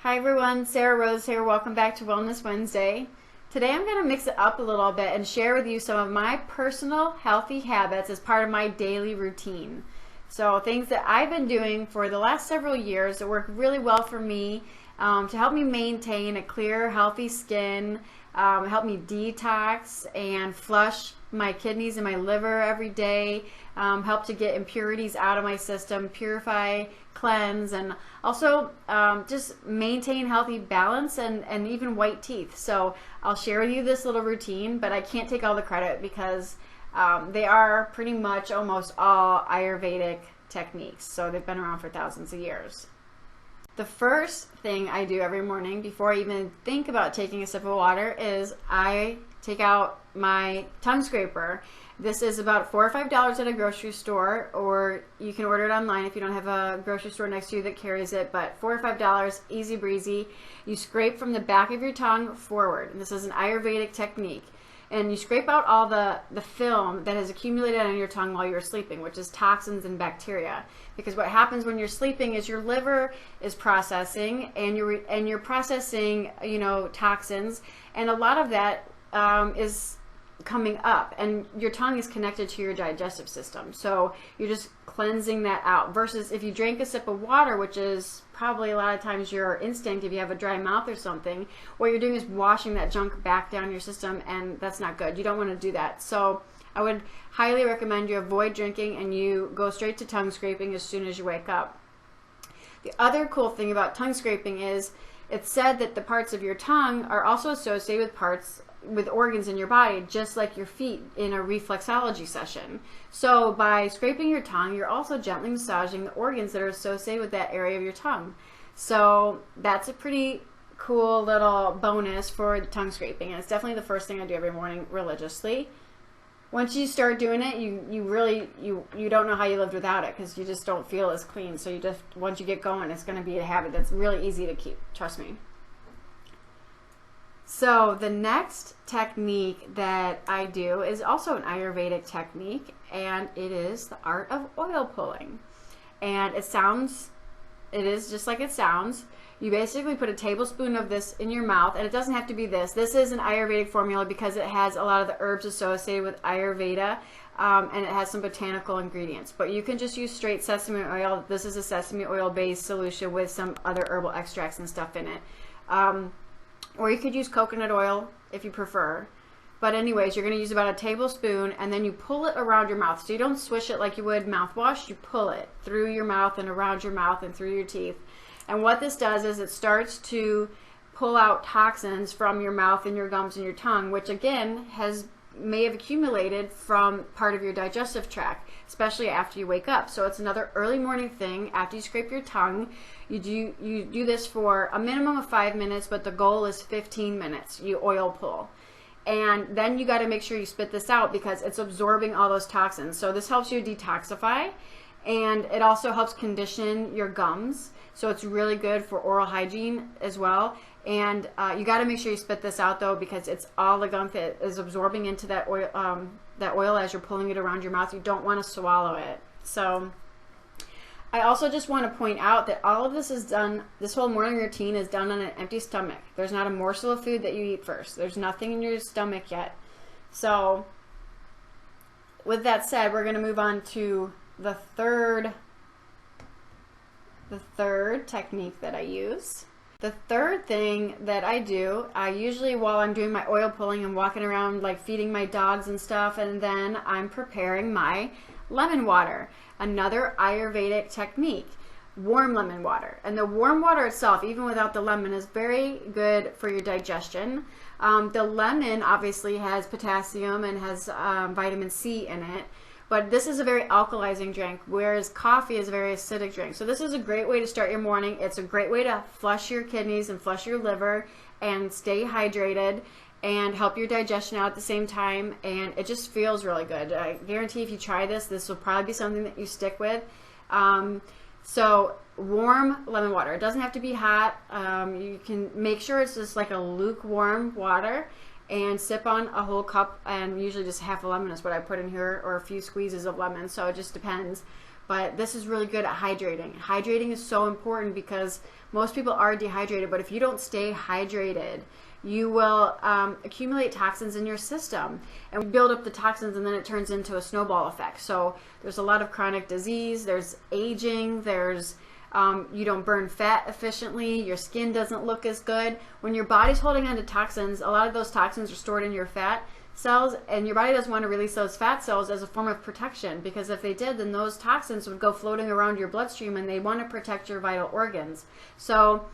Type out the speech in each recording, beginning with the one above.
Hi everyone, Sarah Rose here. Welcome back to Wellness Wednesday. Today I'm going to mix it up a little bit and share with you some of my personal healthy habits as part of my daily routine. So things that I've been doing for the last several years that work really well for me to help me maintain a clear, healthy skin, help me detox and flush my kidneys and my liver every day, help to get impurities out of my system, purify, cleanse, and also just maintain healthy balance and even white teeth. So I'll share with you this little routine, but I can't take all the credit because they are pretty much almost all Ayurvedic techniques. So they've been around for thousands of years. The first thing I do every morning before I even think about taking a sip of water is I take out my tongue scraper. This is about $4 or $5 at a grocery store, or you can order it online if you don't have a grocery store next to you that carries it, but $4 or $5, easy breezy. You scrape from the back of your tongue forward. And this is an Ayurvedic technique. And you scrape out all the film that has accumulated on your tongue while you're sleeping, which is toxins and bacteria. Because what happens when you're sleeping is your liver is processing, and you're processing, toxins, and a lot of that is coming up, and your tongue is connected to your digestive system, so you're just cleansing that out, versus if you drink a sip of water, which is probably a lot of times your instinct if you have a dry mouth or something, what you're doing is washing that junk back down your system, and that's not good. You don't want to do that. So I would highly recommend you avoid drinking and you go straight to tongue scraping as soon as you wake up. The other cool thing about tongue scraping is it's said that the parts of your tongue are also associated with organs in your body, just like your feet in a reflexology session. So by scraping your tongue, you're also gently massaging the organs that are associated with that area of your tongue. So that's a pretty cool little bonus for tongue scraping, and it's definitely the first thing I do every morning religiously. Once you start doing it, you don't know how you lived without it, because you just don't feel as clean. So once you get going, it's going to be a habit that's really easy to keep. Trust me. So the next technique that I do is also an Ayurvedic technique, and it is the art of oil pulling. And it is just like it sounds. You basically put a tablespoon of this in your mouth, and it doesn't have to be this. This is an Ayurvedic formula because it has a lot of the herbs associated with Ayurveda, and it has some botanical ingredients. But you can just use straight sesame oil. This is a sesame oil-based solution with some other herbal extracts and stuff in it. Or you could use coconut oil if you prefer. But anyways, you're going to use about a tablespoon, and then you pull it around your mouth. So you don't swish it like you would mouthwash. You pull it through your mouth and around your mouth and through your teeth. And what this does is it starts to pull out toxins from your mouth and your gums and your tongue, which again may have accumulated from part of your digestive tract, especially after you wake up. So it's another early morning thing. After you scrape your tongue, you do this for a minimum of 5 minutes, but the goal is 15 minutes. You oil pull. And then you got to make sure you spit this out because it's absorbing all those toxins. So this helps you detoxify, and it also helps condition your gums. So it's really good for oral hygiene as well. And you got to make sure you spit this out though, because it's all the gunk that is absorbing into that oil as you're pulling it around your mouth. You don't want to swallow it. So I also just want to point out that all of this is done, this whole morning routine is done on an empty stomach. There's not a morsel of food that you eat first. There's nothing in your stomach yet. So with that said, we're going to move on to the third technique that I use. The third thing that I do, usually while I'm doing my oil pulling, I'm walking around like feeding my dogs and stuff, and then I'm preparing my lemon water, another Ayurvedic technique, warm lemon water. And the warm water itself, even without the lemon, is very good for your digestion. The lemon obviously has potassium and has vitamin C in it, but this is a very alkalizing drink, whereas coffee is a very acidic drink. So this is a great way to start your morning. It's a great way to flush your kidneys and flush your liver and stay hydrated and help your digestion out at the same time, and it just feels really good. I guarantee if you try this will probably be something that you stick with. So warm lemon water. It doesn't have to be hot. You can make sure it's just like a lukewarm water, and sip on a whole cup, and usually just half a lemon is what I put in here, or a few squeezes of lemon, so it just depends. but this is really good at hydrating. Hydrating is so important because most people are dehydrated, but if you don't stay hydrated, you will accumulate toxins in your system and build up the toxins, and then it turns into a snowball effect. So there's a lot of chronic disease, there's aging, there's you don't burn fat efficiently, your skin doesn't look as good. When your body's holding on to toxins, a lot of those toxins are stored in your fat cells, and your body doesn't want to release those fat cells as a form of protection, because if they did, then those toxins would go floating around your bloodstream, and they want to protect your vital organs. So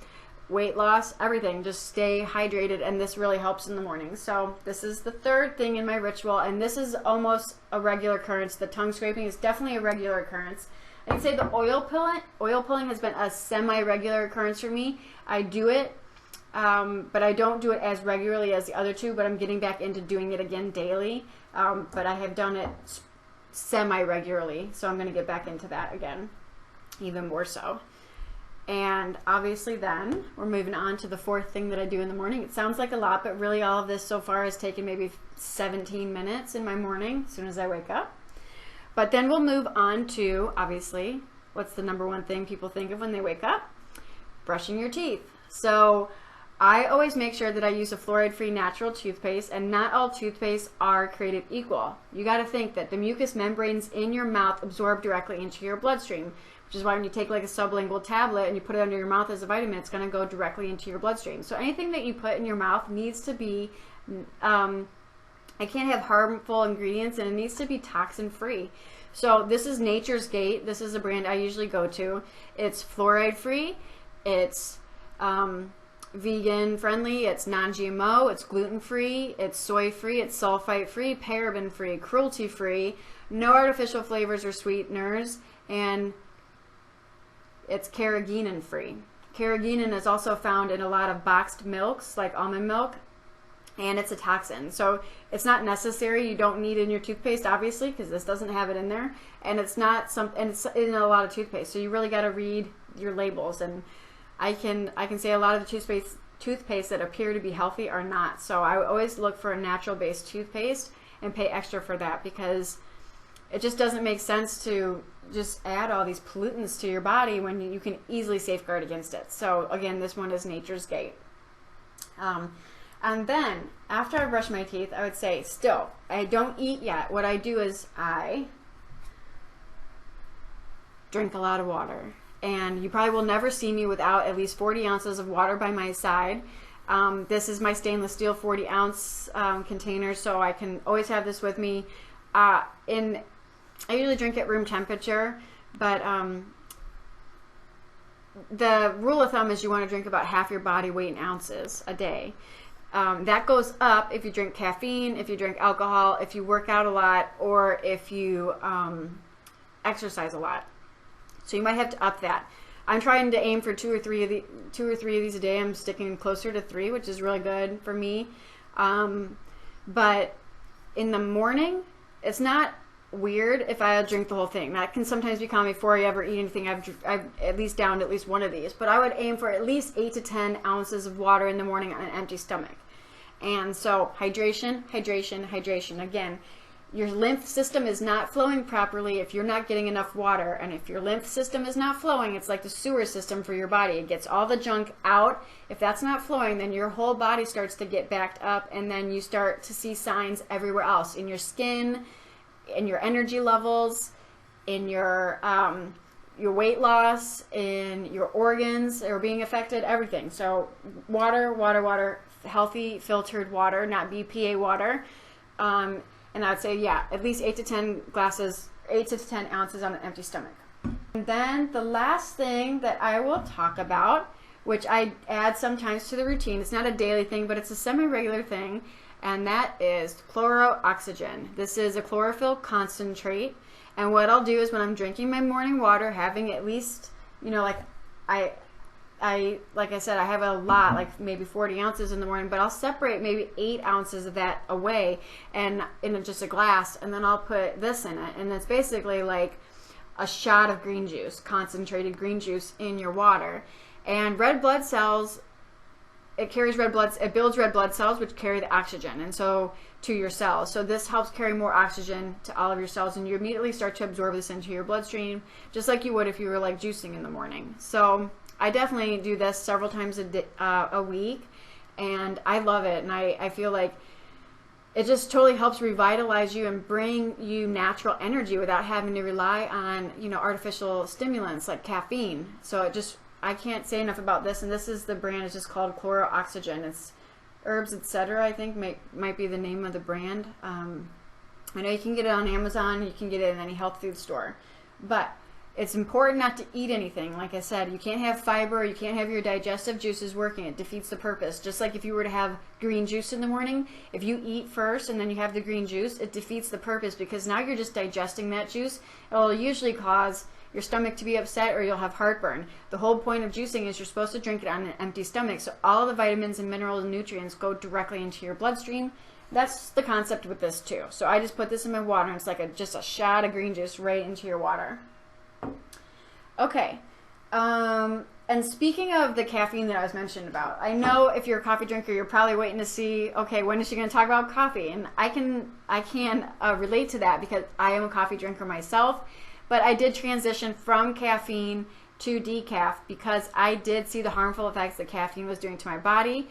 weight loss, everything, just stay hydrated, and this really helps in the morning. So this is the third thing in my ritual, and this is almost a regular occurrence. The tongue scraping is definitely a regular occurrence. I'd say the oil pulling has been a semi-regular occurrence for me. I do it, but I don't do it as regularly as the other two, but I'm getting back into doing it again daily. But I have done it semi-regularly, so I'm going to get back into that again, even more so. And obviously then we're moving on to the fourth thing that I do in the morning. It sounds like a lot, but really all of this so far has taken maybe 17 minutes in my morning as soon as I wake up. But then we'll move on to, obviously, what's the number one thing people think of when they wake up? Brushing your teeth. So I always make sure that I use a fluoride-free natural toothpaste, and not all toothpastes are created equal. You got to think that the mucous membranes in your mouth absorb directly into your bloodstream, which is why when you take like a sublingual tablet and you put it under your mouth as a vitamin, it's going to go directly into your bloodstream. So anything that you put in your mouth needs to be, it can't have harmful ingredients, and it needs to be toxin-free. So this is Nature's Gate. This is a brand I usually go to. It's fluoride-free. It's vegan-friendly. It's non-GMO. It's gluten-free. It's soy-free. It's sulfite-free, paraben-free, cruelty-free, no artificial flavors or sweeteners, and it's carrageenan-free. Carrageenan is also found in a lot of boxed milks, like almond milk, and it's a toxin. So it's not necessary. You don't need it in your toothpaste, obviously, because this doesn't have it in there, and it's not and it's in a lot of toothpaste. So you really got to read your labels, and I can say a lot of the toothpaste that appear to be healthy are not. So I always look for a natural-based toothpaste and pay extra for that, because it just doesn't make sense to just add all these pollutants to your body when you can easily safeguard against it. So again, this one is Nature's Gate. And then after I brush my teeth, I would say still, I don't eat yet. What I do is I drink a lot of water. And you probably will never see me without at least 40 ounces of water by my side. This is my stainless steel 40-ounce container, so I can always have this with me. I usually drink at room temperature, but the rule of thumb is you want to drink about half your body weight in ounces a day. That goes up if you drink caffeine, if you drink alcohol, if you work out a lot, or if you exercise a lot. So you might have to up that. I'm trying to aim for two or three of these a day. I'm sticking closer to 3, which is really good for me. But in the morning, it's not weird if I drink the whole thing. That can sometimes be calm before I ever eat anything. I've at least downed at least one of these. But I would aim for at least 8 to 10 ounces of water in the morning on an empty stomach. And so hydration, hydration, hydration. Again, your lymph system is not flowing properly if you're not getting enough water. And if your lymph system is not flowing, it's like the sewer system for your body. It gets all the junk out. If that's not flowing, then your whole body starts to get backed up, and then you start to see signs everywhere else, in your skin, in your energy levels, in your weight loss, in your organs are being affected, everything. So water, water, water, healthy filtered water, not BPA water. And I'd say, yeah, at least 8 to 10 ounces on an empty stomach. And then the last thing that I will talk about, which I add sometimes to the routine, it's not a daily thing, but it's a semi-regular thing, and that is chlorooxygen. This is a chlorophyll concentrate, and what I'll do is when I'm drinking my morning water, having at least, like I said, I have a lot, like maybe 40 ounces in the morning, but I'll separate maybe 8 ounces of that away and in just a glass, and then I'll put this in it, and it's basically like a shot of green juice, concentrated green juice in your water. And red blood cells it carries red blood, it builds red blood cells, which carry the oxygen, and so to your cells. So this helps carry more oxygen to all of your cells, and you immediately start to absorb this into your bloodstream, just like you would if you were like juicing in the morning. So I definitely do this several times a week, and I love it, and I feel like it just totally helps revitalize you and bring you natural energy without having to rely on, you know, artificial stimulants like caffeine. So it just, I can't say enough about this, and this is the brand. It's just called Chloro-Oxygen. It's Herbs Etc. I think might be the name of the brand. I know you can get it on Amazon. You can get it in any health food store, but it's important not to eat anything. Like I said, you can't have fiber, you can't have your digestive juices working. It defeats the purpose. Just like if you were to have green juice in the morning, if you eat first and then you have the green juice, it defeats the purpose, because now you're just digesting that juice. It will usually cause your stomach to be upset, or you'll have heartburn. The whole point of juicing is you're supposed to drink it on an empty stomach, so all the vitamins and minerals and nutrients go directly into your bloodstream. That's the concept with this too. So I just put this in my water, and it's like just a shot of green juice right into your water. Okay, and speaking of the caffeine that I was mentioning about, I know if you're a coffee drinker, you're probably waiting to see, okay, when is she going to talk about coffee? And I can relate to that, because I am a coffee drinker myself, but I did transition from caffeine to decaf because I did see the harmful effects that caffeine was doing to my body,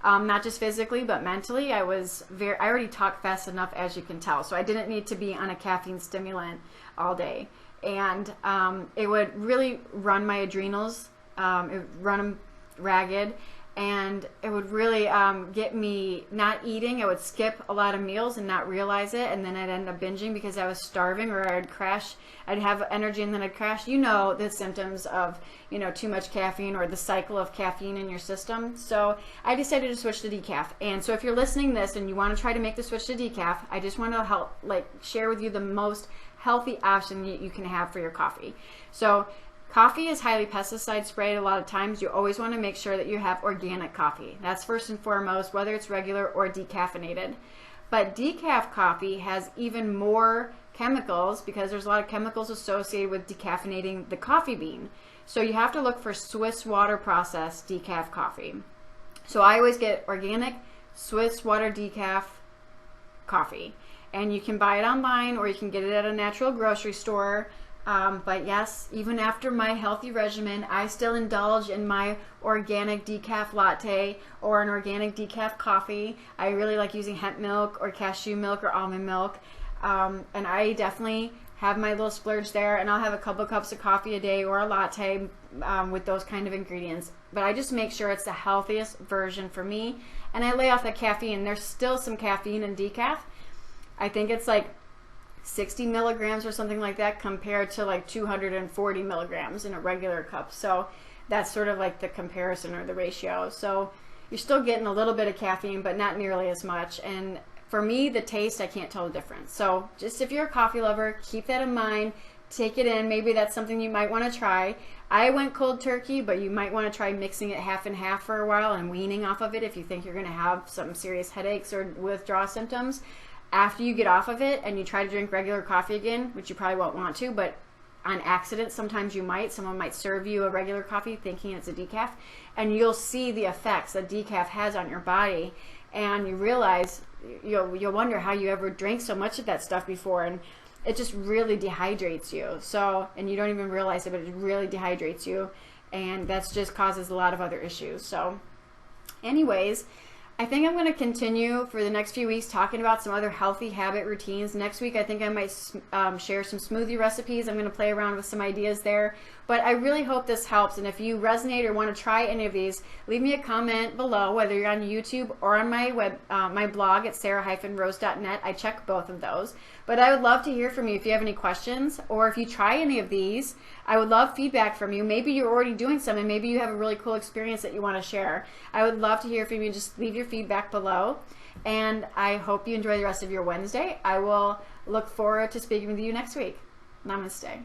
not just physically but mentally. I already talk fast enough, as you can tell, so I didn't need to be on a caffeine stimulant all day. And it would really run my adrenals, it would run them ragged, and it would really get me not eating. I would skip a lot of meals and not realize it, and then I'd end up binging because I was starving, or I'd crash. I'd have energy and then I'd crash. You know the symptoms of, you know, too much caffeine, or the cycle of caffeine in your system. So I decided to switch to decaf. And so if you're listening to this and you want to try to make the switch to decaf, I just want to help, like, share with you the most healthy option you can have for your coffee. So coffee is highly pesticide sprayed a lot of times. You always want to make sure that you have organic coffee. That's first and foremost, whether it's regular or decaffeinated. But decaf coffee has even more chemicals, because there's a lot of chemicals associated with decaffeinating the coffee bean. So you have to look for Swiss water process decaf coffee. So I always get organic Swiss water decaf coffee. And you can buy it online, or you can get it at a natural grocery store. But yes, even after my healthy regimen, I still indulge in my organic decaf latte or an organic decaf coffee. I really like using hemp milk or cashew milk or almond milk. And I definitely have my little splurge there, and I'll have a couple cups of coffee a day or a latte with those kind of ingredients. But I just make sure it's the healthiest version for me, and I lay off the caffeine. There's still some caffeine in decaf. I think it's like 60 milligrams or something like that, compared to like 240 milligrams in a regular cup. So that's sort of like the comparison, or the ratio. So you're still getting a little bit of caffeine, but not nearly as much. And for me, the taste, I can't tell the difference. So just if you're a coffee lover, keep that in mind. Take it in. Maybe that's something you might want to try. I went cold turkey, but you might want to try mixing it half and half for a while and weaning off of it if you think you're going to have some serious headaches or withdrawal symptoms. After you get off of it and you try to drink regular coffee again, which you probably won't want to, but on accident, sometimes you might. Someone might serve you a regular coffee thinking it's a decaf, and you'll see the effects that decaf has on your body, and you realize, you'll wonder how you ever drank so much of that stuff before, and it just really dehydrates you. So, and you don't even realize it, but it really dehydrates you, and that just causes a lot of other issues. So anyways, I think I'm going to continue for the next few weeks talking about some other healthy habit routines. Next week, I think I might share some smoothie recipes. I'm going to play around with some ideas there. But I really hope this helps. And if you resonate or want to try any of these, leave me a comment below, whether you're on YouTube or on my blog at sarah-rose.net. I check both of those. But I would love to hear from you if you have any questions, or if you try any of these. I would love feedback from you. Maybe you're already doing some, and maybe you have a really cool experience that you want to share. I would love to hear from you. Just leave your feedback below. And I hope you enjoy the rest of your Wednesday. I will look forward to speaking with you next week. Namaste.